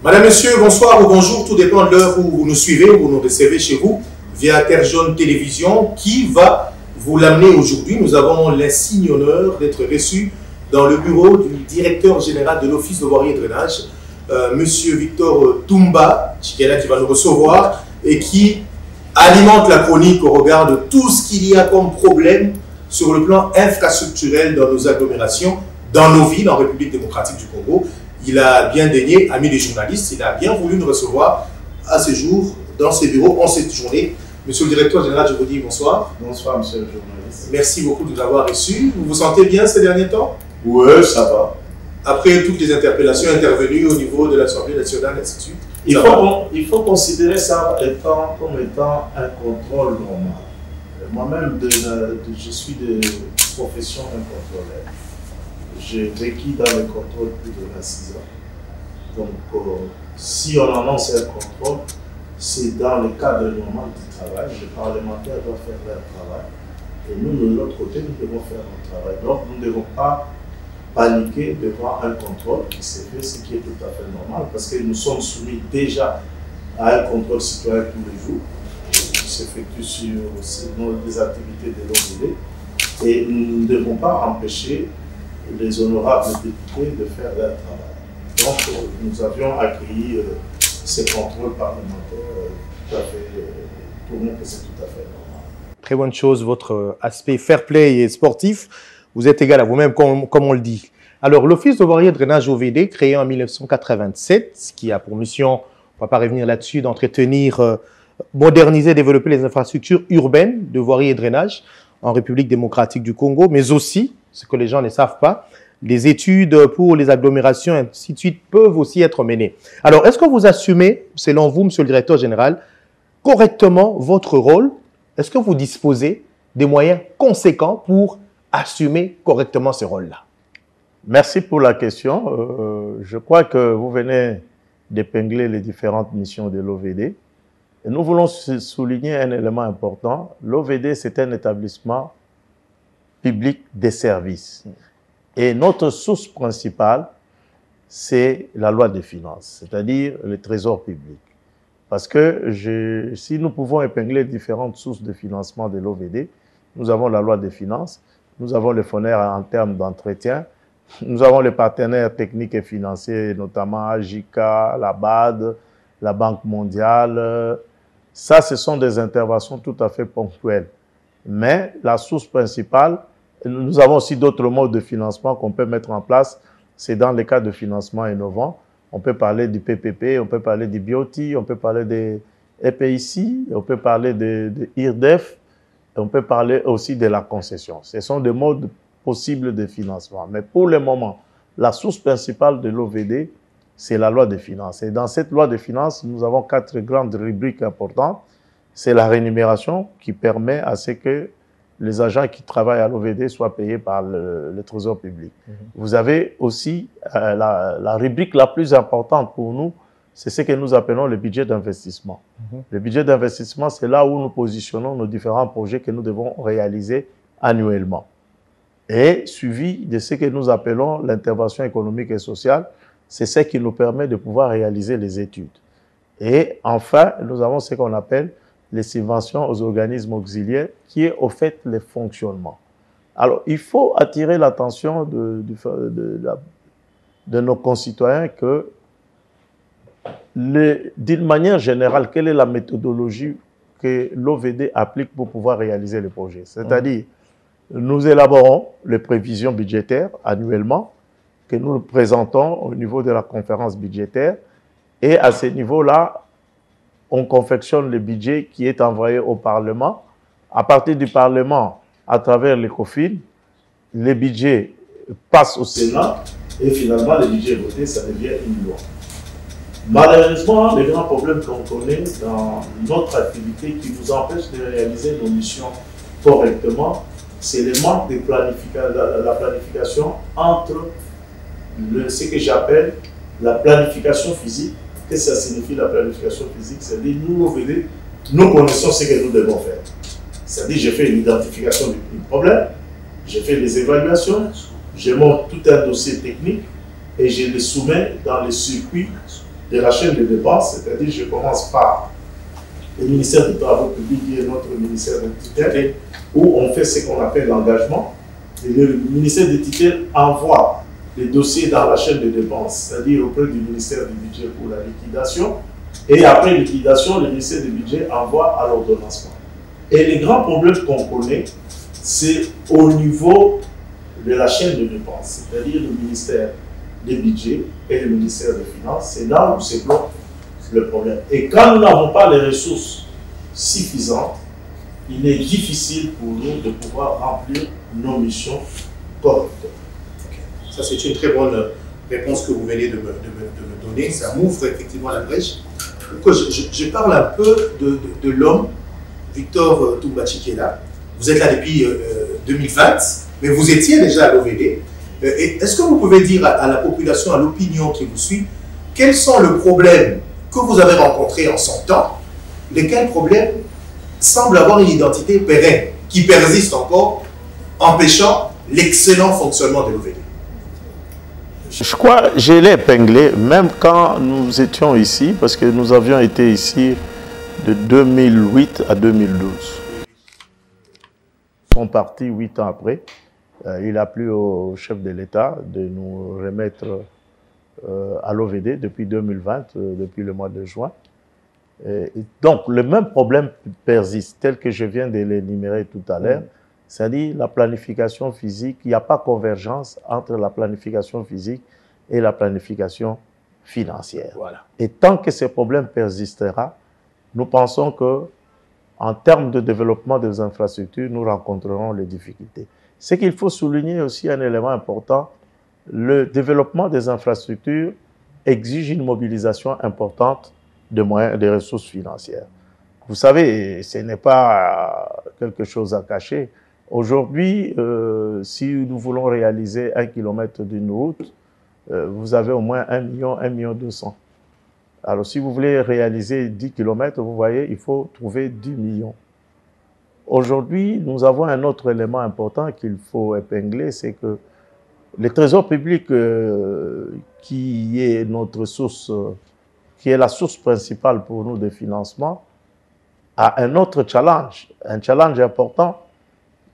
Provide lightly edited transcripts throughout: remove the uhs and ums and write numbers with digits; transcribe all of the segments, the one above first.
Madame, Monsieur, bonsoir ou bonjour, tout dépend de l'heure où vous nous suivez, où vous nous recevez chez vous via Terre Jaune Télévision. Qui va vous l'amener aujourd'hui? Nous avons l'insigne honneur d'être reçus dans le bureau du directeur général de l'Office de voirie et drainage, Monsieur Victor Toumba, qui est là, qui va nous recevoir et qui alimente la chronique au regard de tout ce qu'il y a comme problème sur le plan infrastructurel dans nos agglomérations, dans nos villes en République démocratique du Congo. Il a bien daigné, ami des journalistes, il a bien voulu nous recevoir à ce jour dans ses bureaux en cette journée. Monsieur le directeur général, je vous dis bonsoir. Bonsoir, monsieur le journaliste. Merci beaucoup de nous avoir reçus. Vous vous sentez bien ces derniers temps? Oui, ça va. Après toutes les interpellations intervenues au niveau de l'Assemblée nationale, ainsi de suite. Il faut considérer ça comme étant un contrôle normal. Moi-même, je suis de profession d'un contrôleur. J'ai vécu dans le contrôle plus de 26 ans. Donc, si on annonce un contrôle, c'est dans le cadre normal du travail. Les parlementaires doivent faire leur travail. Et nous, de l'autre côté, nous devons faire notre travail. Donc, nous ne devons pas paniquer devant un contrôle qui s'est fait, ce qui est tout à fait normal, parce que nous sommes soumis déjà à un contrôle citoyen tous les jours, qui s'effectue sur les activités de l'OVD. Et nous ne devons pas empêcher les honorables députés de faire leur travail. Donc, nous avions accueilli ces contrôles parlementaires tout à fait tournés, que c'est tout à fait normal. Très bonne chose, votre aspect fair play et sportif. Vous êtes égal à vous-même, comme on le dit. Alors, l'Office de voirie et drainage OVD, créé en 1987, qui a pour mission, on ne va pas revenir là-dessus, d'entretenir, moderniser, développer les infrastructures urbaines de voirie et drainage en République démocratique du Congo, mais aussi, ce que les gens ne savent pas, les études pour les agglomérations, ainsi de suite, peuvent aussi être menées. Alors, est-ce que vous assumez, selon vous, monsieur le directeur général, correctement votre rôle? Est-ce que vous disposez des moyens conséquents pour assumer correctement ce rôle-là? Merci pour la question. Je crois que vous venez d'épingler les différentes missions de l'OVD. Et nous voulons souligner un élément important. L'OVD, c'est un établissement public des services. Et notre source principale, c'est la loi des finances, c'est-à-dire le trésor public. Parce que si nous pouvons épingler différentes sources de financement de l'OVD, nous avons la loi des finances, nous avons le FONER en termes d'entretien, nous avons les partenaires techniques et financiers, notamment AJICA, la BAD, la Banque mondiale. Ça, ce sont des interventions tout à fait ponctuelles. Mais la source principale, nous avons aussi d'autres modes de financement qu'on peut mettre en place. C'est dans les cas de financement innovant. On peut parler du PPP, on peut parler du BOT, on peut parler des EPIC, on peut parler de IRDEF, on peut parler aussi de la concession. Ce sont des modes possibles de financement. Mais pour le moment, la source principale de l'OVD, c'est la loi des finances. Et dans cette loi des finances, nous avons 4 grandes rubriques importantes. C'est la rémunération qui permet à ce que les agents qui travaillent à l'OVD soient payés par le Trésor public. Vous avez aussi la rubrique la plus importante pour nous, c'est ce que nous appelons le budget d'investissement. Le budget d'investissement, c'est là où nous positionnons nos différents projets que nous devons réaliser annuellement. Et suivi de ce que nous appelons l'intervention économique et sociale, c'est ce qui nous permet de pouvoir réaliser les études. Et enfin, nous avons ce qu'on appelle les subventions aux organismes auxiliaires, qui est au fait le fonctionnement. Alors, il faut attirer l'attention de nos concitoyens que, d'une manière générale, quelle est la méthodologie que l'OVD applique pour pouvoir réaliser les projets? C'est-à-dire, nous élaborons les prévisions budgétaires annuellement que nous présentons au niveau de la conférence budgétaire, et à ce niveau-là, on confectionne le budget qui est envoyé au Parlement. À partir du Parlement, à travers l'ECOFIN, le budget passe au Sénat et finalement, le budget voté, ça devient une loi. Malheureusement, les grands problèmes qu'on connaît dans notre activité qui nous empêche de réaliser nos missions correctement, c'est le manque de la planification entre ce que j'appelle la planification physique. Qu'est-ce que ça signifie la planification physique? C'est-à-dire, nous connaissons ce que nous devons faire. C'est-à-dire, j'ai fait une identification du problème, j'ai fait des évaluations, je monte tout un dossier technique et je le soumets dans le circuit de la chaîne de dépenses, c'est-à-dire je commence par le ministère des Travaux publics qui est notre ministère de tutelle, où on fait ce qu'on appelle l'engagement. Le ministère des tutelles envoie les dossiers dans la chaîne de dépenses, c'est-à-dire auprès du ministère du budget pour la liquidation. Et après liquidation, le ministère du budget envoie à l'ordonnancement. Et les grands problèmes qu'on connaît, c'est au niveau de la chaîne de dépenses, c'est-à-dire le ministère des budgets et le ministère des finances. C'est là où se bloque le problème. Et quand nous n'avons pas les ressources suffisantes, il est difficile pour nous de pouvoir remplir nos missions correctement. Ça, c'est une très bonne réponse que vous venez de me donner. Ça m'ouvre effectivement la brèche. Pourquoi je parle un peu de l'homme, Victor Toumba Tchikela. Vous êtes là depuis 2020, mais vous étiez déjà à l'OVD. Est-ce que vous pouvez dire à la population, à l'opinion qui vous suit, quels sont les problèmes que vous avez rencontrés en son temps, lesquels problèmes semblent avoir une identité pérenne, qui persiste encore, empêchant l'excellent fonctionnement de l'OVD? Je crois, je l'ai épinglé, même quand nous étions ici, parce que nous avions été ici de 2008 à 2012. Ils sont partis 8 ans après. Il a plu au chef de l'État de nous remettre à l'OVD depuis 2020, depuis le mois de juin. Donc, le même problème persiste, tel que je viens de l'énumérer tout à l'heure, c'est-à-dire la planification physique. Il n'y a pas convergence entre la planification physique et la planification financière. Voilà. Et tant que ce problème persistera, nous pensons que, en termes de développement des infrastructures, nous rencontrerons les difficultés. Ce qu'il faut souligner aussi, un élément important, le développement des infrastructures exige une mobilisation importante de moyens, de ressources financières. Vous savez, ce n'est pas quelque chose à cacher. Aujourd'hui, si nous voulons réaliser 1 kilomètre d'une route, vous avez au moins 1 million, 1,2 million. Alors, si vous voulez réaliser 10 kilomètres, vous voyez, il faut trouver 10 millions. Aujourd'hui, nous avons un autre élément important qu'il faut épingler, c'est que le Trésor public, qui est notre source, qui est la source principale pour nous de financement, a un autre challenge, un challenge important,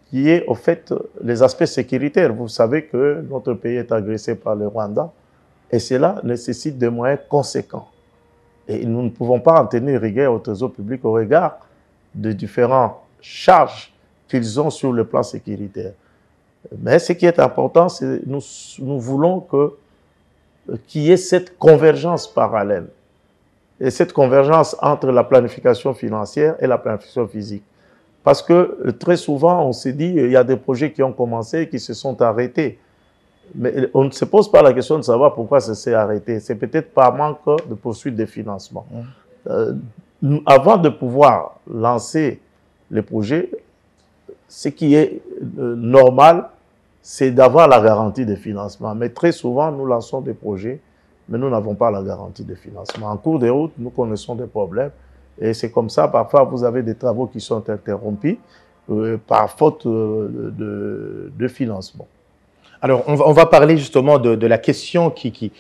qui est au fait les aspects sécuritaires. Vous savez que notre pays est agressé par le Rwanda et cela nécessite des moyens conséquents. Et nous ne pouvons pas en tenir rigueur au Trésor public au regard de différentes charges qu'ils ont sur le plan sécuritaire. Mais ce qui est important, c'est que nous voulons qu'il y ait cette convergence parallèle. Et cette convergence entre la planification financière et la planification physique. Parce que très souvent, on s'est dit, il y a des projets qui ont commencé et qui se sont arrêtés. Mais on ne se pose pas la question de savoir pourquoi ça s'est arrêté. C'est peut-être par manque de poursuite des financements. Avant de pouvoir lancer les projets, ce qui est normal, c'est d'avoir la garantie de financement. Mais très souvent, nous lançons des projets, mais nous n'avons pas la garantie de financement. En cours de route, nous connaissons des problèmes. Et c'est comme ça, parfois, vous avez des travaux qui sont interrompus par faute de financement. Alors, on va parler justement de la question qui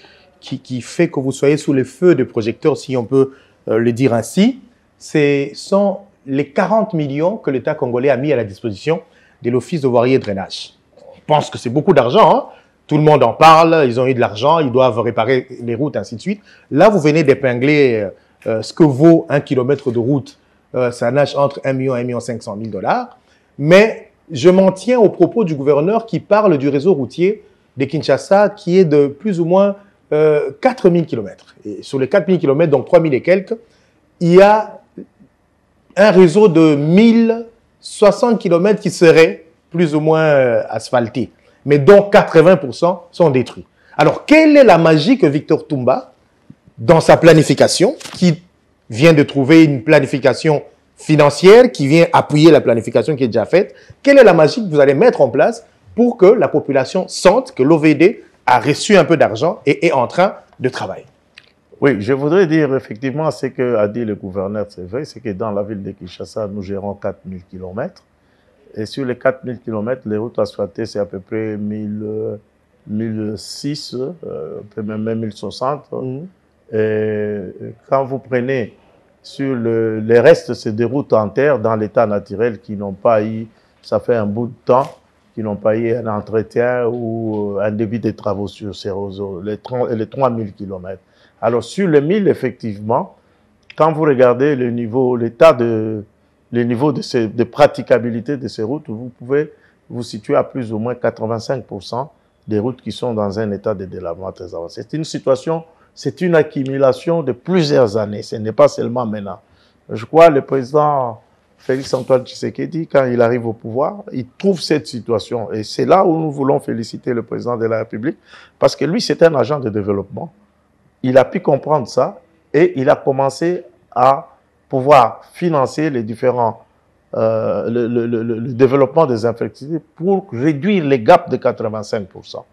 fait que vous soyez sous les feux des projecteurs, si on peut le dire ainsi. Ce sont les 40 millions que l'État congolais a mis à la disposition de l'Office de voirie et drainage. On pense que c'est beaucoup d'argent, hein? Tout le monde en parle, ils ont eu de l'argent, ils doivent réparer les routes, ainsi de suite. Là, vous venez d'épingler ce que vaut 1 kilomètre de route. Ça nage entre 1 million et 1,5 million $. Mais je m'en tiens aux propos du gouverneur qui parle du réseau routier de Kinshasa qui est de plus ou moins 4000 km. Et sur les 4000 km, donc 3000 et quelques, il y a un réseau de 1060 km qui serait plus ou moins asphalté, mais dont 80% sont détruits. Alors, quelle est la magie que Victor Toumba, dans sa planification, qui vient de trouver une planification financière, qui vient appuyer la planification qui est déjà faite, quelle est la magie que vous allez mettre en place pour que la population sente que l'OVD a reçu un peu d'argent et est en train de travailler? Oui, je voudrais dire effectivement ce qu'a dit le gouverneur, c'est vrai, c'est que dans la ville de Kinshasa, nous gérons 4000 km. Et sur les 4000 km, les routes asphaltées, c'est à peu près 1006, même 1060. Quand vous prenez sur les restes se déroulent en terre dans l'état naturel qui n'ont pas eu, ça fait un bout de temps, qui n'ont pas eu un entretien ou un débit de travaux sur ces réseaux, les 3000 km. Alors sur les 1000, effectivement, quand vous regardez le niveau, le niveau de praticabilité de ces routes, vous pouvez vous situer à plus ou moins 85% des routes qui sont dans un état de délabrement très avancé. C'est une situation, c'est une accumulation de plusieurs années, ce n'est pas seulement maintenant. Je crois que le président Félix-Antoine Tshisekedi, quand il arrive au pouvoir, il trouve cette situation. Et c'est là où nous voulons féliciter le président de la République, parce que lui, c'est un agent de développement. Il a pu comprendre ça et il a commencé à pouvoir financer les différents, le développement des infrastructures pour réduire les gaps de 85%.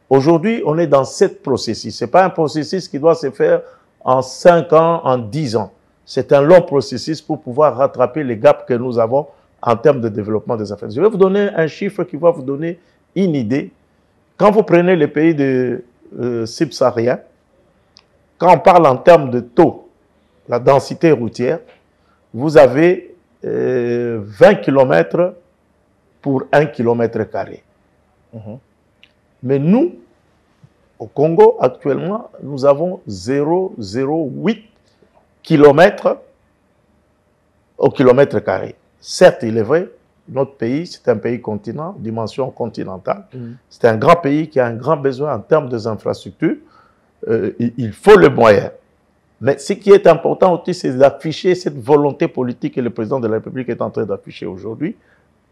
Aujourd'hui, on est dans ce processus. Ce n'est pas un processus qui doit se faire en 5 ans, en 10 ans. C'est un long processus pour pouvoir rattraper les gaps que nous avons en termes de développement des infrastructures. Je vais vous donner un chiffre qui va vous donner une idée. Quand vous prenez les pays de subsahariens, quand on parle en termes de taux, la densité routière, vous avez 20 km pour 1 km². Mais nous, au Congo, actuellement, nous avons 0,08 km au km². Certes, il est vrai, notre pays, c'est un pays continent, dimension continentale. C'est un grand pays qui a un grand besoin en termes des infrastructures. Il faut le moyen. Mais ce qui est important aussi, c'est d'afficher cette volonté politique que le président de la République est en train d'afficher aujourd'hui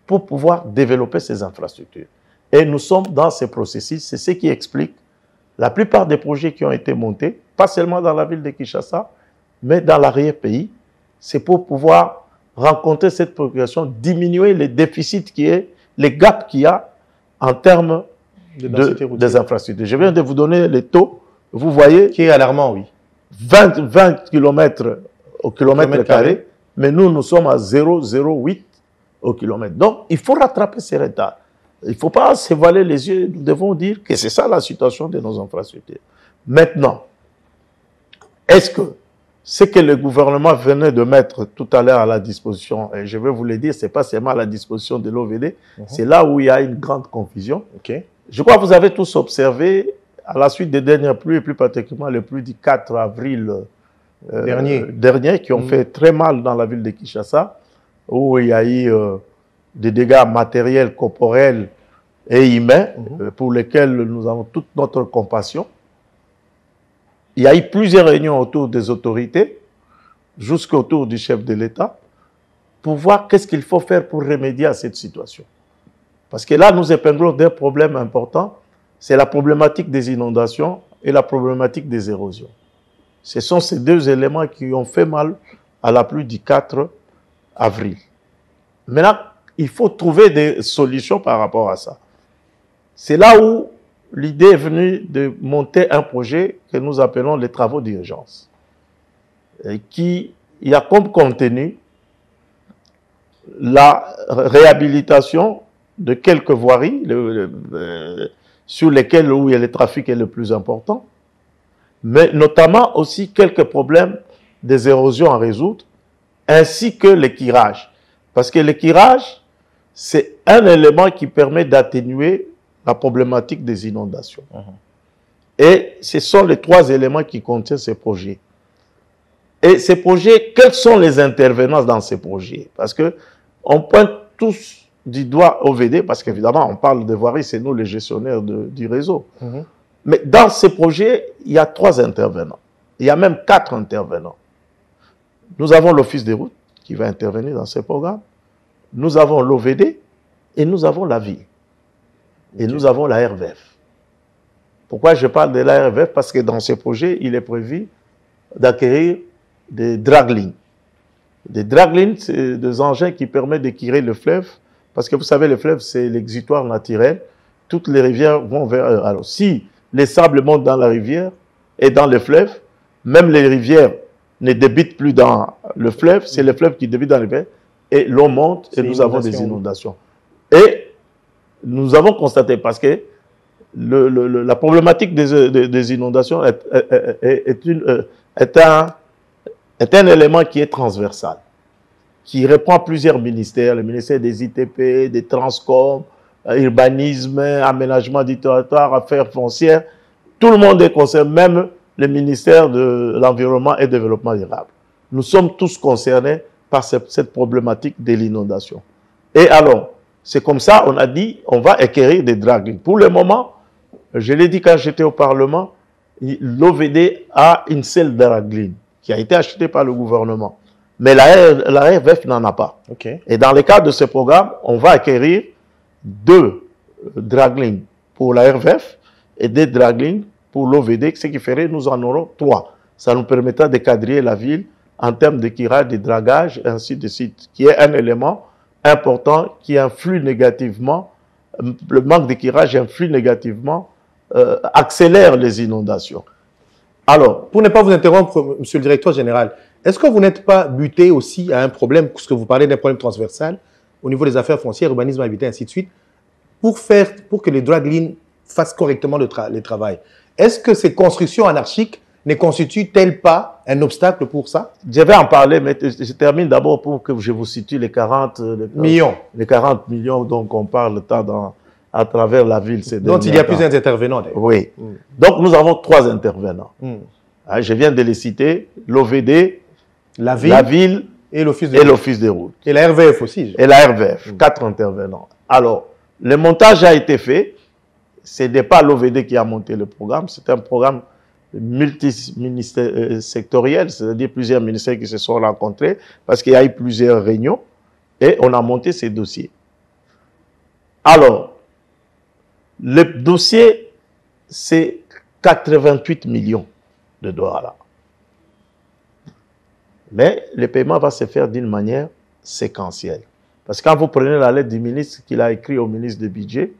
pour pouvoir développer ces infrastructures. Et nous sommes dans ce processus. C'est ce qui explique la plupart des projets qui ont été montés, pas seulement dans la ville de Kinshasa, mais dans l'arrière-pays. C'est pour pouvoir rencontrer cette population, diminuer les déficits les gaps qu'il y a en termes des infrastructures. Je viens de vous donner les taux. Vous voyez, qui est alarmant, oui. 20 km au km², mais nous sommes à 0,08 au kilomètre. Donc, il faut rattraper ces retards. Il ne faut pas se voiler les yeux. Nous devons dire que c'est ça la situation de nos infrastructures. Maintenant, est-ce que ce que le gouvernement venait de mettre tout à l'heure à la disposition, et je vais vous le dire, ce n'est pas seulement à la disposition de l'OVD, c'est là où il y a une grande confusion. Je crois que vous avez tous observé, à la suite des dernières pluies, et plus particulièrement les pluies du 4 avril dernier, qui ont fait très mal dans la ville de Kinshasa, où il y a eu des dégâts matériels, corporels et humains, pour lesquels nous avons toute notre compassion. Il y a eu plusieurs réunions autour des autorités, jusqu'autour du chef de l'État, pour voir qu'est-ce qu'il faut faire pour remédier à cette situation. Parce que là, nous épinglons des problèmes importants. C'est la problématique des inondations et la problématique des érosions. Ce sont ces deux éléments qui ont fait mal à la pluie du 4 avril. Maintenant, il faut trouver des solutions par rapport à ça. C'est là où l'idée est venue de monter un projet que nous appelons les travaux d'urgence, qui a comme contenu la réhabilitation de quelques voiries sur lesquelles où le trafic est le plus important, mais notamment aussi quelques problèmes des érosions à résoudre, ainsi que le curage. Parce que le curage, c'est un élément qui permet d'atténuer la problématique des inondations. Et ce sont les 3 éléments qui contiennent ces projets. Et ces projets, quels sont les intervenants dans ces projets? Parce qu'on pointe tous du doigt OVD, parce qu'évidemment, on parle de voirie, c'est nous les gestionnaires du réseau. Mais dans ces projets, il y a 3 intervenants. Il y a même 4 intervenants. Nous avons l'Office des routes qui va intervenir dans ces programmes. Nous avons l'OVD et nous avons la ville. Et nous avons la RVF. Pourquoi je parle de la RVF? Parce que dans ces projets, il est prévu d'acquérir des draglines. Des draglines, c'est des engins qui permettent d'équirer le fleuve. Parce que vous savez, le fleuve, c'est l'exutoire naturel. Toutes les rivières vont vers eux. Alors, si les sables montent dans la rivière et dans le fleuve, même les rivières ne débitent plus dans le fleuve, c'est le fleuve qui débite dans la rivière, et l'eau monte et nous avons des inondations. Et nous avons constaté, parce que la problématique des inondations est un élément qui est transversal, qui répond à plusieurs ministères, le ministère des ITP, des Transcom, urbanisme, aménagement du territoire, affaires foncières. Tout le monde est concerné, même le ministère de l'Environnement et Développement durable. Nous sommes tous concernés par cette problématique de l'inondation. Et alors, c'est comme ça, on a dit, on va acquérir des dragons. Pour le moment, je l'ai dit quand j'étais au Parlement, l'OVD a une seule dragline qui a été achetée par le gouvernement. Mais la RVF n'en a pas. Okay. Et dans le cadre de ce programme, on va acquérir 2 draglines pour la RVF et 2 draglines pour l'OVD, ce qui ferait nous en aurons 3. Ça nous permettra de quadriller la ville en termes de tirage, de dragage, ainsi de suite, qui est un élément important qui influe négativement, le manque de tirage influe négativement, accélère les inondations. Alors, pour ne pas vous interrompre, monsieur le directeur général, est-ce que vous n'êtes pas buté aussi à un problème, parce que vous parlez d'un problème transversal au niveau des affaires foncières, urbanisme, habitat, ainsi de suite, pour que les draglines fassent correctement le travail? Est-ce que ces constructions anarchiques ne constituent-elles pas un obstacle pour ça? Je vais en parler, mais je termine d'abord pour que je vous situe les 40 millions. Les 40 millions dont on parle tant à travers la ville. Dont il y a plusieurs intervenants. Oui. Donc nous avons 3 intervenants. Je viens de les citer, l'OVD, la ville et l'Office des routes. Et la RVF aussi. Et la RVF, 4 intervenants. Alors, le montage a été fait. Ce n'est pas l'OVD qui a monté le programme, c'est un programme multisectoriel, c'est-à-dire plusieurs ministères qui se sont rencontrés parce qu'il y a eu plusieurs réunions et on a monté ces dossiers. Alors, le dossier, c'est 88 millions de dollars. Mais le paiement va se faire d'une manière séquentielle. Parce que quand vous prenez la lettre du ministre qu'il a écrite au ministre du Budget,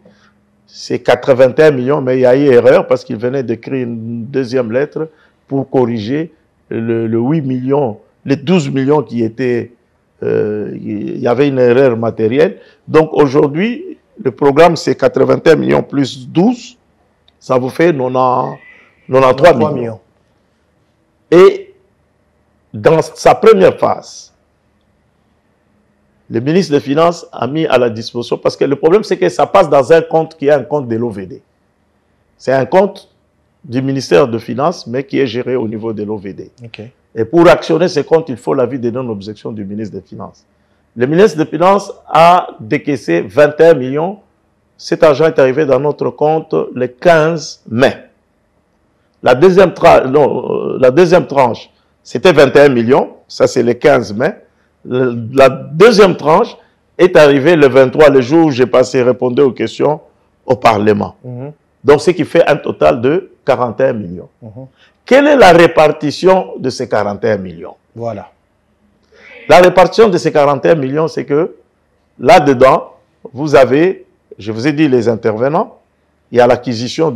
c'est 81 millions, mais il y a eu erreur parce qu'il venait d'écrire une deuxième lettre pour corriger le 8 millions, les 12 millions qui étaient... il y avait une erreur matérielle. Donc aujourd'hui, le programme c'est 81 millions plus 12, ça vous fait 93 millions. Et dans sa première phase, le ministre des Finances a mis à la disposition, parce que le problème, c'est que ça passe dans un compte qui est un compte de l'OVD. C'est un compte du ministère des Finances, mais qui est géré au niveau de l'OVD. Okay. Et pour actionner ce compte, il faut l'avis de non-objection du ministre des Finances. Le ministre des Finances a décaissé 21 millions. Cet argent est arrivé dans notre compte le 15 mai. La deuxième tranche, c'était 21 millions. Ça, c'est le 15 mai. La deuxième tranche est arrivée le 23, le jour où j'ai passé répondre aux questions au Parlement. Donc, ce qui fait un total de 41 millions. Quelle est la répartition de ces 41 millions? Voilà. La répartition de ces 41 millions, c'est que là-dedans, vous avez, je vous ai dit les intervenants, il y a l'acquisition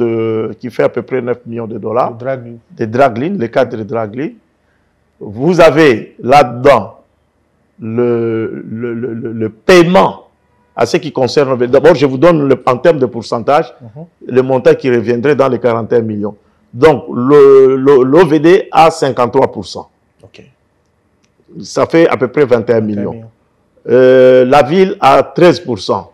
qui fait à peu près 9 millions de dollars, des draglines, les 4 draglines. Vous avez là-dedans le paiement à ce qui concerne... D'abord, je vous donne en termes de pourcentage le montant qui reviendrait dans les 41 millions. Donc, l'OVD a 53%. Okay. Ça fait à peu près 21 millions. La ville a 13%.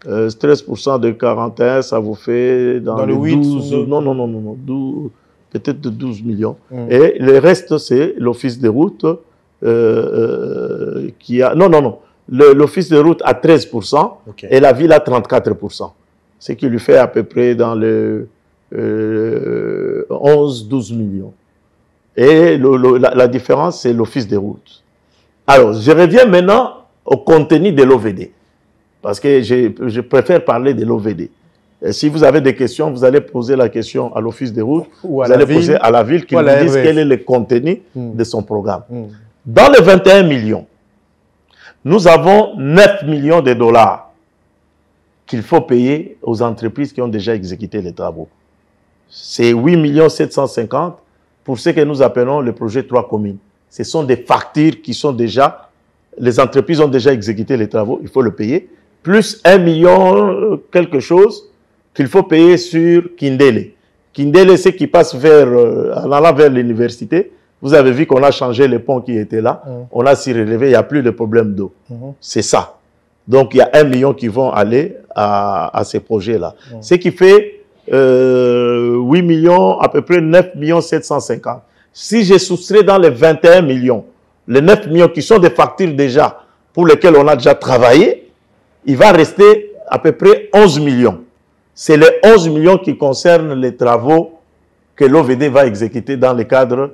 13% de 41, ça vous fait dans les 12... Non, peut-être de 12 millions. Et le reste, c'est l'Office des routes qui a... Non. L'Office des routes a 13% et la ville a 34%. Ce qui lui fait à peu près dans le 11-12 millions. Et la différence, c'est l'Office des routes. Alors, je reviens maintenant au contenu de l'OVD. Parce que je préfère parler de l'OVD. Si vous avez des questions, vous allez poser la question à l'Office des routes, vous allez poser à la ville qui vous dise quel est le contenu de son programme. Dans les 21 millions, nous avons 9 millions de dollars qu'il faut payer aux entreprises qui ont déjà exécuté les travaux. C'est 8 750 pour ce que nous appelons le projet 3 communes. Ce sont des factures qui sont déjà, les entreprises ont déjà exécuté les travaux, il faut le payer, plus 1 million quelque chose qu'il faut payer sur Kindele. Kindele, c'est qui passe vers, en allant vers l'université. Vous avez vu qu'on a changé les ponts qui étaient là. On a surélevé, il n'y a plus de problème d'eau. C'est ça. Donc, il y a 1 million qui vont aller à ces projets-là. Ce qui fait 8 millions, à peu près 9 millions 750. Si j'ai soustrait dans les 21 millions, les 9 millions qui sont des factures déjà, pour lesquelles on a déjà travaillé, il va rester à peu près 11 millions. C'est les 11 millions qui concernent les travaux que l'OVD va exécuter dans le cadre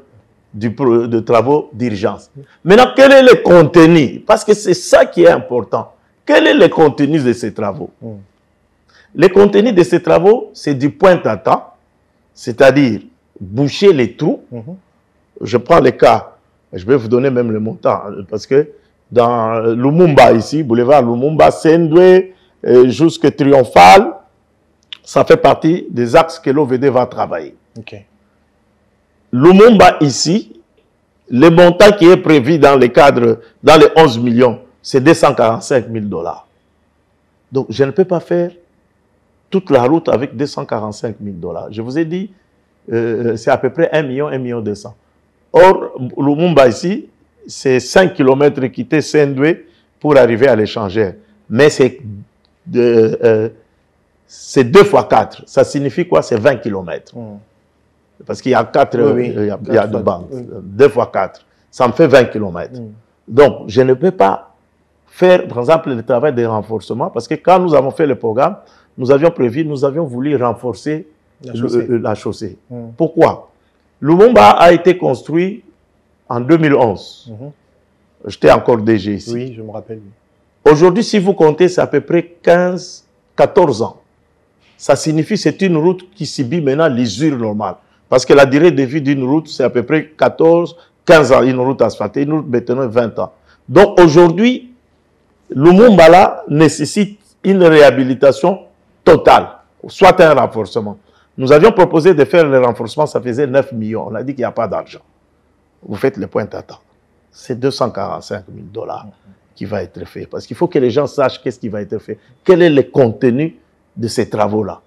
de travaux d'urgence. Maintenant, quel est le contenu? Parce que c'est ça qui est important. Quel est le contenu de ces travaux? Le contenu de ces travaux, c'est du pointe-à-temps, c'est-à-dire boucher les trous. Je prends les cas, je vais vous donner même le montant, parce que dans Lumumba ici, boulevard Lumumba, Sendwe, jusqu'à Triomphal, ça fait partie des axes que l'OVD va travailler. Lumumba ici, le montant qui est prévu dans le cadre, dans les 11 millions, c'est 245 000 $. Donc, je ne peux pas faire toute la route avec 245 000 $. Je vous ai dit, c'est à peu près 1 million, 1 million 200. Or, Lumumba ici, c'est 5 km quitter Sendwe pour arriver à l'échangeur. Mais c'est 2 fois 4. Ça signifie quoi? C'est 20 km. Parce qu'il y a 4, il y a 2 bandes. 2 fois 4. Ça me fait 20 km. Donc, je ne peux pas faire, par exemple, le travail de renforcement, parce que quand nous avons fait le programme, nous avions prévu, nous avions voulu renforcer la chaussée. Pourquoi? Lumumba a été construit en 2011. J'étais encore DG ici. Oui, je me rappelle. Aujourd'hui, si vous comptez, c'est à peu près 14 ans. Ça signifie que c'est une route qui subit maintenant l'usure normale. Parce que la durée de vie d'une route, c'est à peu près 15 ans, une route asphaltée, une route bétonnée, 20 ans. Donc aujourd'hui, Lumumba là nécessite une réhabilitation totale, soit un renforcement. Nous avions proposé de faire le renforcement, ça faisait 9 millions. On a dit qu'il n'y a pas d'argent. Vous faites le point à temps. C'est 245 000 $ qui va être fait. Parce qu'il faut que les gens sachent qu'est-ce qui va être fait. Quel est le contenu de ces travaux-là.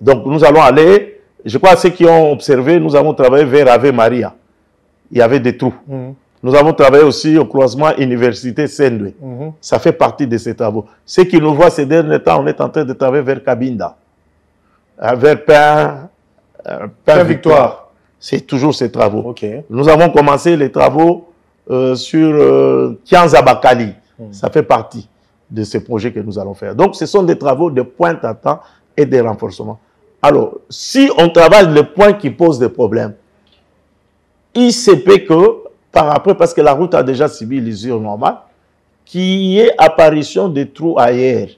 Donc nous allons aller, je crois ceux qui ont observé, nous avons travaillé vers Ave Maria. Il y avait des trous. Nous avons travaillé aussi au croisement Université Sendwe. Ça fait partie de ces travaux. Ceux qui nous voient ces derniers temps, on est en train de travailler vers Cabinda. Vers Pain Victoire. C'est toujours ces travaux. Nous avons commencé les travaux sur Kianza Bakali. Ça fait partie de ces projets que nous allons faire. Donc, ce sont des travaux de pointe-à-temps et de renforcement. Alors, si on travaille le point qui pose des problèmes, il se peut que, par après, parce que la route a déjà subi l'usure normale, qu'il y ait apparition de trous ailleurs.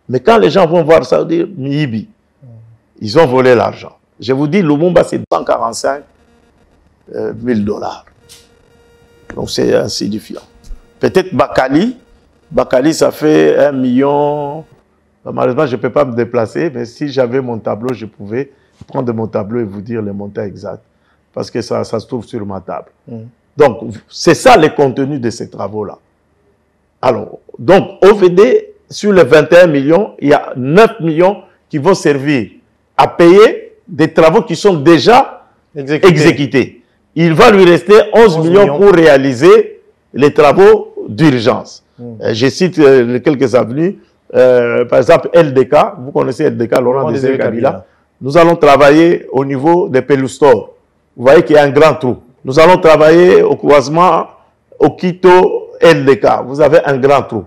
Mais quand les gens vont voir ça, ils vont dire, Mihibi, ils ont volé l'argent. Je vous dis, Lumumba, c'est 245 000 $. Donc, c'est insignifiant. Peut-être Bakali, ça fait 1 million. Malheureusement, je ne peux pas me déplacer, mais si j'avais mon tableau, je pouvais prendre mon tableau et vous dire le montant exact. Parce que ça se trouve sur ma table. Donc, c'est ça le contenu de ces travaux-là. Alors, donc, OVD, sur les 21 millions, il y a 9 millions qui vont servir à payer des travaux qui sont déjà exécutés. Il va lui rester 11 millions pour réaliser les travaux d'urgence. Je cite quelques avenues. Par exemple, LDK, vous connaissez LDK, Laurent Désiré Kabila. Nous allons travailler au niveau des Peloustor. Vous voyez qu'il y a un grand trou. Nous allons travailler au croisement Okito LDK. Vous avez un grand trou.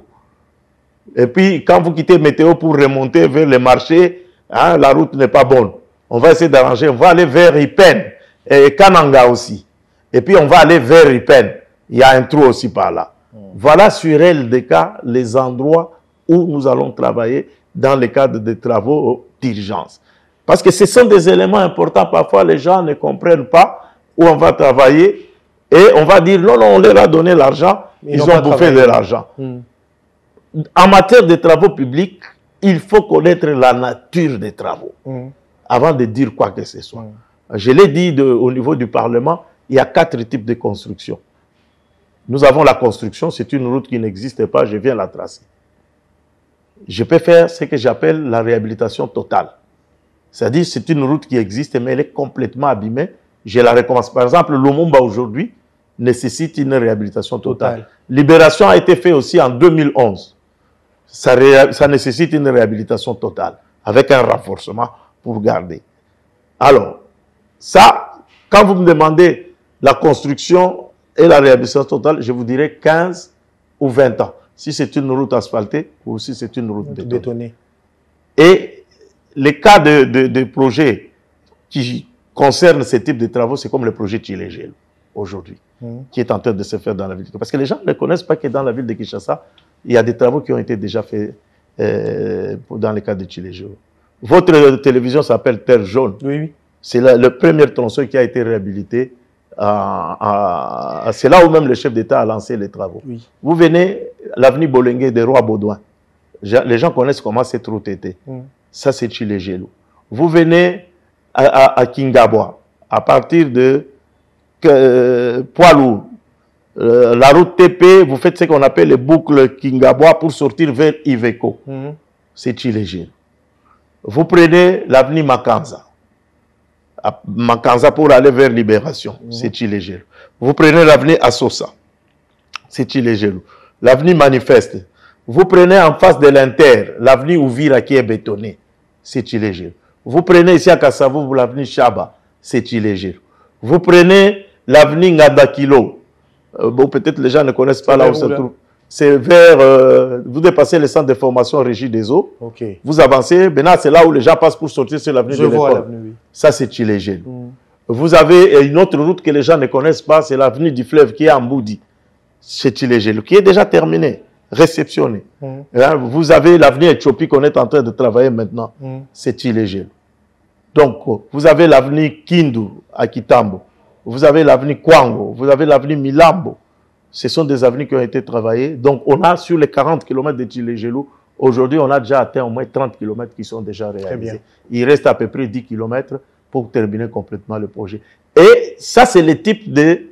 Et puis, quand vous quittez Météo pour remonter vers le marché, hein, la route n'est pas bonne. On va essayer d'arranger. On va aller vers Ipen et Kananga aussi. Et puis, on va aller vers Ipen. Il y a un trou aussi par là. Voilà sur LDK les endroits où nous allons travailler dans le cadre des travaux d'urgence. Parce que ce sont des éléments importants. Parfois, les gens ne comprennent pas où on va travailler et on va dire non, non, on leur a donné l'argent, ils ont bouffé de l'argent. En matière de travaux publics, il faut connaître la nature des travaux avant de dire quoi que ce soit. Je l'ai dit au niveau du Parlement, il y a 4 types de construction. Nous avons la construction, c'est une route qui n'existe pas, je viens la tracer. je peux faire ce que j'appelle la réhabilitation totale. C'est-à-dire, c'est une route qui existe, mais elle est complètement abîmée. Je la recommence. Par exemple, Lumumba aujourd'hui nécessite une réhabilitation totale. Libération a été fait aussi en 2011. Ça nécessite une réhabilitation totale, avec un renforcement pour garder. Alors, ça, quand vous me demandez la construction et la réhabilitation totale, je vous dirais 15 ou 20 ans. Si c'est une route asphaltée ou si c'est une route bétonnée. Et les cas de projets qui concernent ce type de travaux, c'est comme le projet Tchilégel aujourd'hui, qui est en train de se faire dans la ville. Parce que les gens ne connaissent pas que dans la ville de Kinshasa, il y a des travaux qui ont été déjà faits dans le cas de Tchilégel. Votre télévision s'appelle Terre Jaune. Oui, oui. C'est le premier tronçon qui a été réhabilité. C'est là où même le chef d'État a lancé les travaux. Oui. Vous venez, l'avenue Bolengue des Rois Baudouin. Les gens connaissent comment cette route était. Ça, c'est Tchilégelo. Vous venez à Kingaboa, à partir de Poilou, la route TP, vous faites ce qu'on appelle les boucles Kingaboa pour sortir vers Iveco. C'est Tchilégelo. Vous prenez l'avenue Makanza. Makanza pour aller vers Libération, c'est Tchilégelo. Vous prenez l'avenue Assosa, c'est Tchilégelo. L'avenue Manifeste. Vous prenez en face de l'Inter, l'avenue Ouvira qui est bétonnée, c'est Tchilégelo. Vous prenez ici à Kassavou, l'avenue Chaba, c'est Tchilégelo. Vous prenez l'avenue Ngadakilo. Bon, peut-être les gens ne connaissent pas là où se trouve. C'est vers, vous dépassez le centre de formation Régie des eaux. Okay. Vous avancez, maintenant c'est là où les gens passent pour sortir sur l'avenue de l'école. Oui. Ça c'est Tchilégelo. Vous avez une autre route que les gens ne connaissent pas, c'est l'avenue du fleuve qui est en Mboudi. C'est Tchilégelo, qui est déjà terminée, réceptionnée. Vous avez l'avenue Éthiopie qu'on est en train de travailler maintenant. C'est Tchilégelo. Donc, vous avez l'avenue Kindu à Kitambo. Vous avez l'avenue Kwango. Vous avez l'avenue Milambo. Ce sont des avenues qui ont été travaillées. Donc, on a sur les 40 km de Tchilégelo, aujourd'hui, on a déjà atteint au moins 30 km qui sont déjà réalisés. Il reste à peu près 10 km pour terminer complètement le projet. Et ça, c'est le type de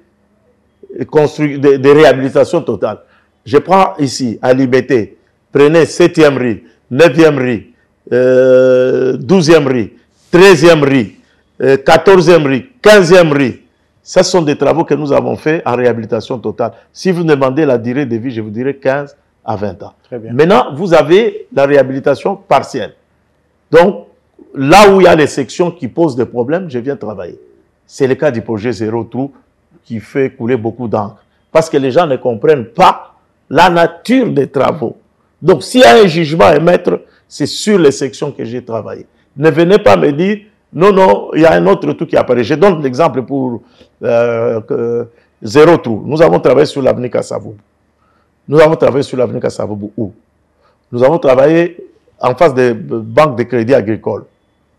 réhabilitation totale. Je prends ici, à Libété, prenez 7e rue, 9e rue, 12e rue, 13e rue, 14e rue, 15e rue. Ce sont des travaux que nous avons faits en réhabilitation totale. Si vous demandez la durée de vie, je vous dirais 15 à 20 ans. Très bien. Maintenant, vous avez la réhabilitation partielle. Donc, là où il y a les sections qui posent des problèmes, je viens travailler. C'est le cas du projet Zéro Trou qui fait couler beaucoup d'encre. Parce que les gens ne comprennent pas la nature des travaux. Donc, s'il y a un jugement à émettre, c'est sur les sections que j'ai travaillé. Ne venez pas me dire, non, non, il y a un autre truc qui apparaît. Je donne l'exemple pour Zéro Trou. Nous avons travaillé sur l'avenue Kassavou. Nous avons travaillé sur l'avenue Kassavou où? Nous avons travaillé en face des banques de crédit agricole.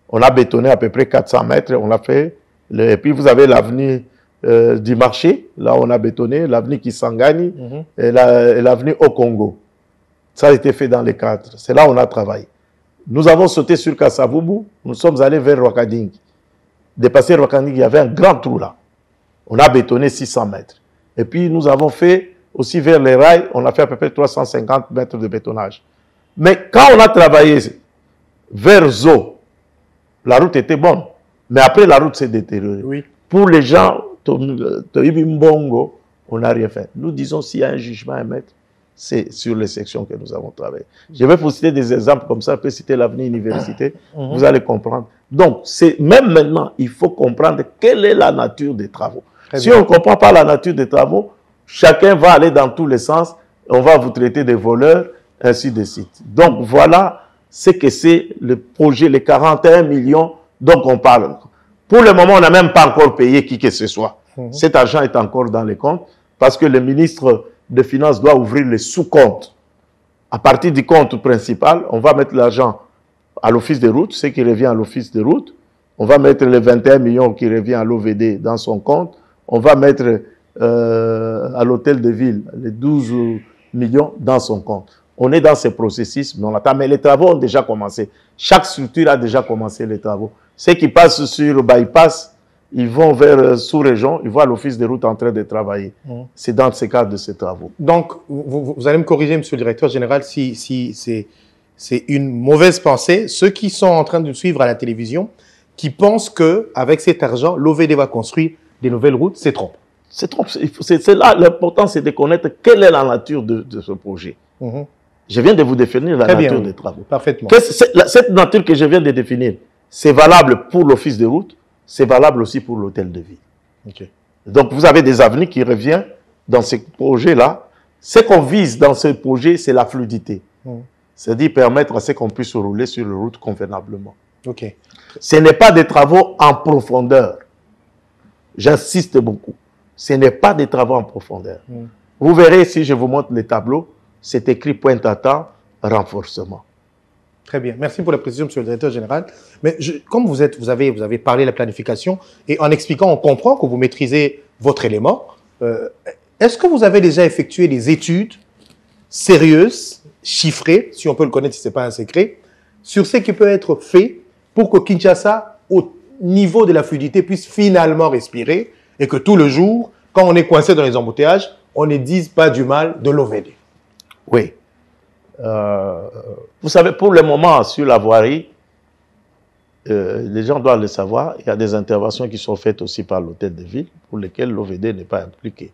On a bétonné à peu près 400 mètres, on l'a fait. Et puis vous avez l'avenue du marché, là on a bétonné, l'avenue Kisangani et l'avenue au Congo. Ça a été fait dans les cadres. C'est là où on a travaillé. Nous avons sauté sur Kassavoubou, nous sommes allés vers Rwakading. Dépassé Rwakading, il y avait un grand trou là. On a bétonné 600 mètres. Et puis nous avons fait aussi vers les rails, on a fait à peu près 350 mètres de bétonnage. Mais quand on a travaillé vers Zo, la route était bonne. Mais après, la route s'est détériorée. Oui. Pour les gens, Mbongo, on n'a rien fait. Nous disons, s'il y a un jugement à mettre, c'est sur les sections que nous avons travaillé. Je vais vous citer des exemples comme ça, je peux citer l'avenue Université, vous allez comprendre. Donc, même maintenant, il faut comprendre quelle est la nature des travaux. Si on ne comprend pas la nature des travaux, chacun va aller dans tous les sens, on va vous traiter de voleurs, ainsi de suite. Donc, voilà ce que c'est le projet, les 41 millions dont on parle. Pour le moment, on n'a même pas encore payé qui que ce soit. Cet argent est encore dans les comptes parce que le ministre des Finances doit ouvrir les sous-comptes. À partir du compte principal, on va mettre l'argent à l'office des routes, ce qui revient à l'office des routes. On va mettre les 21 millions qui revient à l'OVD dans son compte. On va mettre à l'hôtel de ville les 12 millions dans son compte. On est dans ce processus, mais on attend. Mais les travaux ont déjà commencé. Chaque structure a déjà commencé les travaux. Ceux qui passent sur bypass, ils vont vers sous-région, ils voient l'office des routes en train de travailler. C'est dans ce cadre de ces travaux. Donc, vous allez me corriger, monsieur le directeur général, si c'est une mauvaise pensée. Ceux qui sont en train de nous suivre à la télévision, qui pensent qu'avec cet argent, l'OVD va construire des nouvelles routes, c'est trompé. C'est trompé. C'est là, l'important, c'est de connaître quelle est la nature de ce projet. Je viens de vous définir la nature des travaux. Parfaitement. Cette nature que je viens de définir, c'est valable pour l'office de route, c'est valable aussi pour l'hôtel de ville. Donc, vous avez des avenues qui reviennent dans ces projets-là. Ce qu'on vise dans ce projet, c'est la fluidité. C'est-à-dire permettre à ce qu'on puisse rouler sur la route convenablement. Ce n'est pas des travaux en profondeur. J'insiste beaucoup. Ce n'est pas des travaux en profondeur. Vous verrez, si je vous montre les tableaux, c'est écrit pointe-à-temps, renforcement. Très bien. Merci pour la précision, monsieur le directeur général. Mais comme vous avez parlé de la planification, et en expliquant, on comprend que vous maîtrisez votre élément. Est-ce que vous avez déjà effectué des études sérieuses, chiffrées, si on peut le connaître, si ce n'est pas un secret, sur ce qui peut être fait pour que Kinshasa, au niveau de la fluidité, puisse finalement respirer et que tout le jour, quand on est coincé dans les embouteillages, on ne dise pas du mal de l'OVD? Oui. Vous savez, pour le moment, sur la voirie, les gens doivent le savoir, il y a des interventions qui sont faites aussi par l'hôtel de ville, pour lesquelles l'OVD n'est pas impliqué.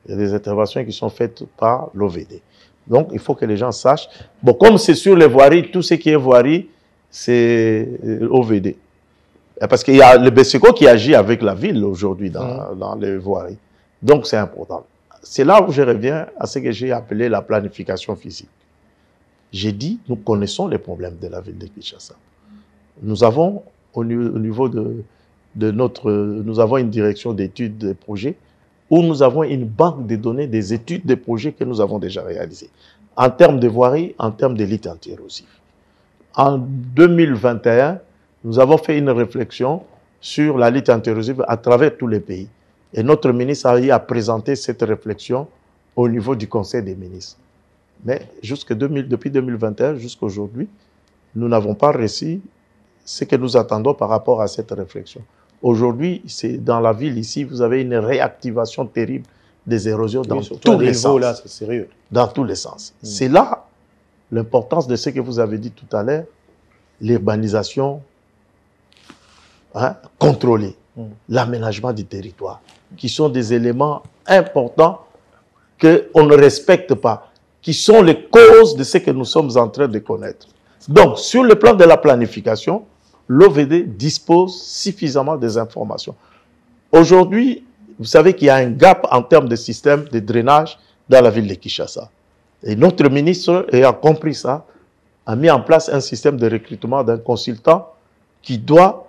Il y a des interventions qui sont faites par l'OVD. Donc, il faut que les gens sachent. Bon, comme c'est sur les voiries, tout ce qui est voirie, c'est l'OVD. Parce qu'il y a le BESECO qui agit avec la ville aujourd'hui dans les voiries. Donc, c'est important. C'est là où je reviens à ce que j'ai appelé la planification physique. J'ai dit, nous connaissons les problèmes de la ville de Kinshasa. Nous avons, au niveau de notre... Nous avons une direction d'études de projets où nous avons une banque de données des études de projets que nous avons déjà réalisées. En termes de voirie, en termes d'élite anti-érosive. En 2021, nous avons fait une réflexion sur la lutte anti-érosive à travers tous les pays. Et notre ministre a présenté cette réflexion au niveau du Conseil des ministres. Mais depuis 2021 jusqu'à aujourd'hui, nous n'avons pas réussi ce que nous attendons par rapport à cette réflexion. Aujourd'hui, c'est dans la ville ici, vous avez une réactivation terrible des érosions dans tous les sens. Là, c'est sérieux. Dans tous les sens. C'est là l'importance de ce que vous avez dit tout à l'heure, l'urbanisation contrôlée, l'aménagement du territoire, qui sont des éléments importants qu'on ne respecte pas, qui sont les causes de ce que nous sommes en train de connaître. Donc, sur le plan de la planification, l'OVD dispose suffisamment des informations. Aujourd'hui, vous savez qu'il y a un gap en termes de système de drainage dans la ville de Kinshasa. Et notre ministre, ayant compris ça, a mis en place un système de recrutement d'un consultant qui doit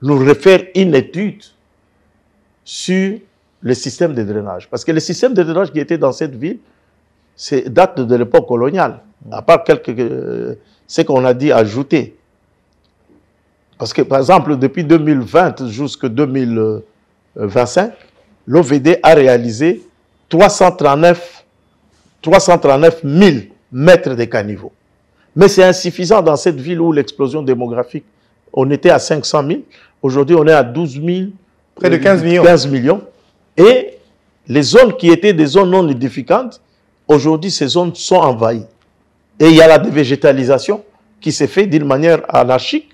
nous refaire une étude sur le système de drainage. Parce que le système de drainage qui était dans cette ville, date de l'époque coloniale, à part ce qu'on a dit ajouter. Parce que, par exemple, depuis 2020 jusqu'à 2025, l'OVD a réalisé 339 000 mètres de caniveaux. Mais c'est insuffisant dans cette ville où l'explosion démographique, on était à 500 000, aujourd'hui on est à 12 000. Près de 15 millions. 15 millions. Et les zones qui étaient des zones non nidificantes, aujourd'hui ces zones sont envahies. Et il y a la dévégétalisation qui s'est faite d'une manière anarchique,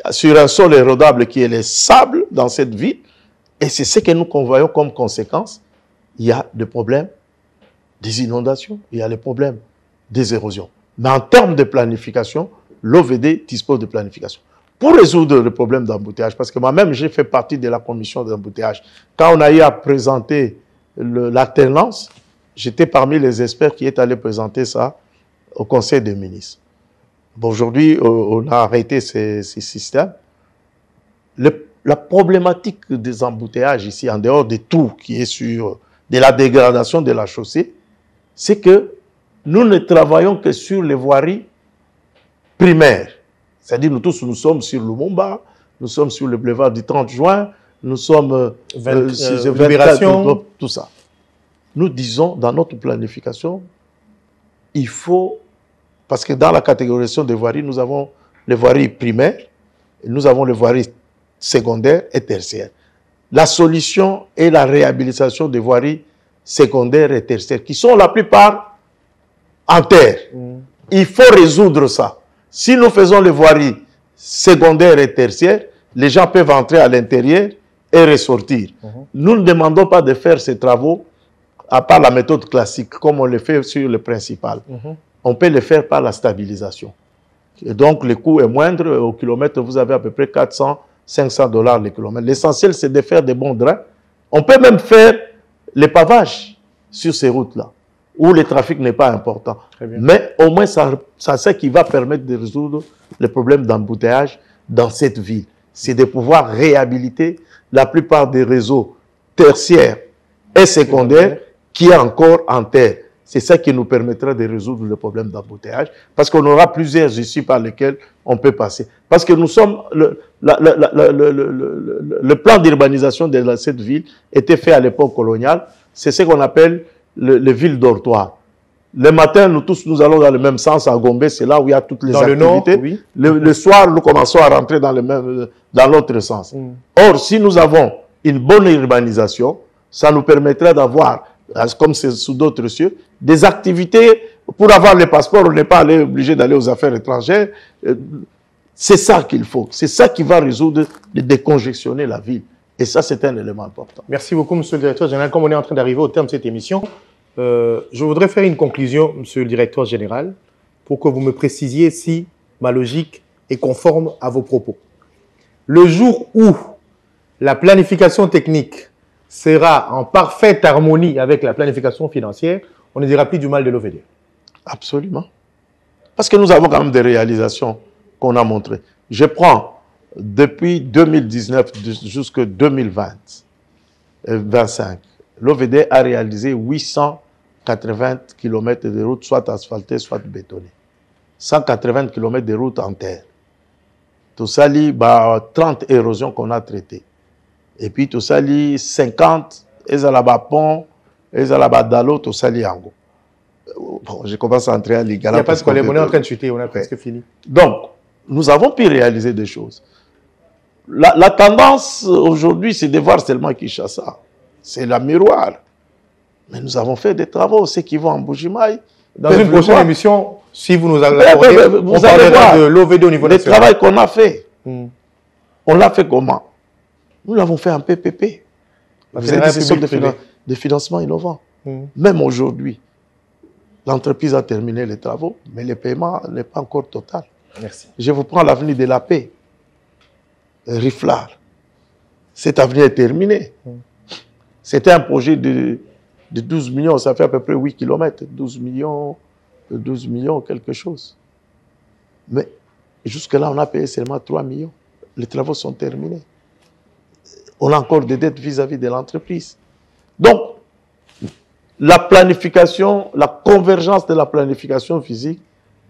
sur un sol érodable qui est le sable dans cette ville. Et c'est ce que nous voyons comme conséquence. Il y a des problèmes des inondations, il y a les problèmes des érosions. Mais en termes de planification, l'OVD dispose de planification. Pour résoudre le problème d'embouteillage, parce que moi-même, j'ai fait partie de la commission d'embouteillage. Quand on a eu à présenter l'alternance, j'étais parmi les experts qui est allé présenter ça au Conseil des ministres. Bon, aujourd'hui, on a arrêté ces systèmes. La problématique des embouteillages ici, en dehors de tout qui est sur de la dégradation de la chaussée, c'est que nous ne travaillons que sur les voiries primaires. C'est-à-dire, nous tous, nous sommes sur Lumumba, nous sommes sur le boulevard du 30 juin, nous sommes sur Libération, tout ça. Nous disons, dans notre planification, il faut, parce que dans la catégorisation des voiries, nous avons les voiries primaires, et nous avons les voiries secondaires et tertiaires. La solution est la réhabilitation des voiries secondaires et tertiaires, qui sont la plupart en terre. Il faut résoudre ça. Si nous faisons les voiries secondaires et tertiaires, les gens peuvent entrer à l'intérieur et ressortir. Nous ne demandons pas de faire ces travaux à part la méthode classique, comme on le fait sur le principal. On peut le faire par la stabilisation. Et donc, le coût est moindre. Au kilomètre, vous avez à peu près 400, 500 $ le kilomètre. L'essentiel, c'est de faire des bons drains. On peut même faire les pavages sur ces routes-là, où le trafic n'est pas important. Mais au moins, c'est ça qui va permettre de résoudre le problème d'embouteillage dans cette ville. C'est de pouvoir réhabiliter la plupart des réseaux tertiaires et secondaires qui est encore en terre. C'est ça qui nous permettra de résoudre le problème d'embouteillage, parce qu'on aura plusieurs issues par lesquelles on peut passer. Parce que nous sommes... Le plan d'urbanisation de cette ville était fait à l'époque coloniale. C'est ce qu'on appelle les villes dortoirs. Le matin, nous tous, nous allons dans le même sens à Gombe, c'est là où il y a toutes les activités. Nord, oui. Le soir, nous commençons à rentrer dans l'autre sens. Or, si nous avons une bonne urbanisation, ça nous permettrait d'avoir, comme c'est sous d'autres cieux, des activités. Pour avoir le passeport, on n'est pas obligé d'aller aux affaires étrangères. C'est ça qu'il faut. C'est ça qui va résoudre, de décongestionner la ville. Et ça, c'est un élément important. Merci beaucoup, monsieur le directeur général. Comme on est en train d'arriver au terme de cette émission, je voudrais faire une conclusion, monsieur le directeur général, pour que vous me précisiez si ma logique est conforme à vos propos. Le jour où la planification technique sera en parfaite harmonie avec la planification financière, on ne dira plus du mal de l'OVD. Absolument. Parce que nous avons quand même des réalisations qu'on a montrées. Je prends depuis 2019 jusqu'à 2025, l'OVD a réalisé 880 km de routes, soit asphaltées, soit bétonnées. 180 km de routes en terre. Tout ça, 30 érosions qu'on a traitées. Et puis tout ça, 50, et pont, et dalo, tout ça, Ango. Bon, je commence à entrer à l'Igala. Il n'y a pas de problème, on est en train de chuter, on a presque fini. Donc, nous avons pu réaliser des choses. La tendance aujourd'hui, c'est de voir seulement Kinshasa. C'est la miroir. Mais nous avons fait des travaux, ceux qui vont en Bujimaï. Dans une prochaine émission, si vous nous accordez, on parlera de l'OVD au niveau national. Le travail qu'on a fait, on l'a fait comment? Nous l'avons fait en PPP. Vous avez des systèmes de financement innovants. Même aujourd'hui, l'entreprise a terminé les travaux, mais le paiement n'est pas encore total. Merci. Je vous prends l'avenue de la paix. Riflard. Cette avenue est terminée. C'était un projet de 12 millions, ça fait à peu près 8 km. 12 millions, quelque chose. Mais jusque-là, on a payé seulement 3 millions. Les travaux sont terminés. On a encore des dettes vis-à-vis de l'entreprise. Donc, la planification, la convergence de la planification physique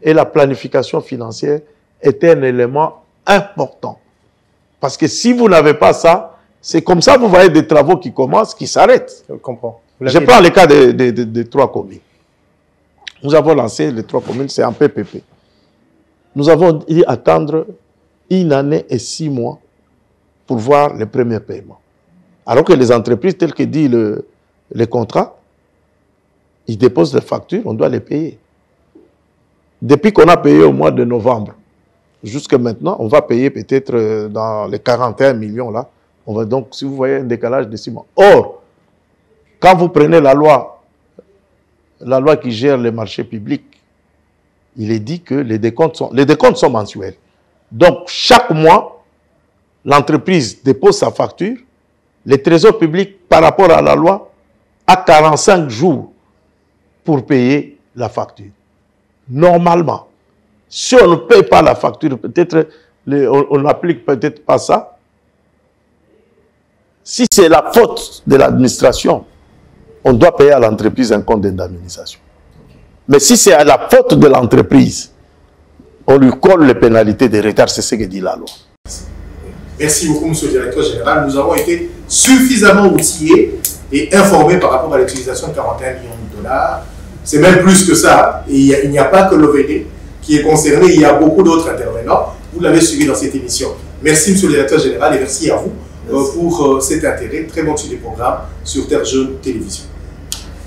et la planification financière est un élément important. Parce que si vous n'avez pas ça, c'est comme ça, vous voyez des travaux qui commencent, qui s'arrêtent. Je comprends. Je prends le cas des 3 communes. Nous avons lancé les 3 communes, c'est en PPP. Nous avons dû attendre 1 année et 6 mois pour voir les premiers paiements. Alors que les entreprises, telles que dit le contrat, ils déposent les factures, on doit les payer. Depuis qu'on a payé au mois de novembre, jusqu'à maintenant, on va payer peut-être dans les 41 millions là. On va donc, si vous voyez un décalage de 6 mois. Or, quand vous prenez la loi qui gère les marchés publics, il est dit que les décomptes sont mensuels. Donc, chaque mois, l'entreprise dépose sa facture, le trésor public, par rapport à la loi, a 45 jours pour payer la facture. Normalement, si on ne paye pas la facture, peut-être on n'applique peut-être pas ça. Si c'est la faute de l'administration, on doit payer à l'entreprise un compte d'indemnisation. Mais si c'est à la faute de l'entreprise, on lui colle les pénalités de retard, c'est ce que dit la loi. Merci beaucoup, monsieur le directeur général. Nous avons été suffisamment outillés et informés par rapport à l'utilisation de 41 millions de dollars. C'est même plus que ça. Et il n'y a pas que l'OVD qui est concerné, il y a beaucoup d'autres intervenants. Vous l'avez suivi dans cette émission. Merci, monsieur le directeur général, et merci à vous pour cet intérêt. Très bon suivi des programmes sur Terre Jeune Télévision.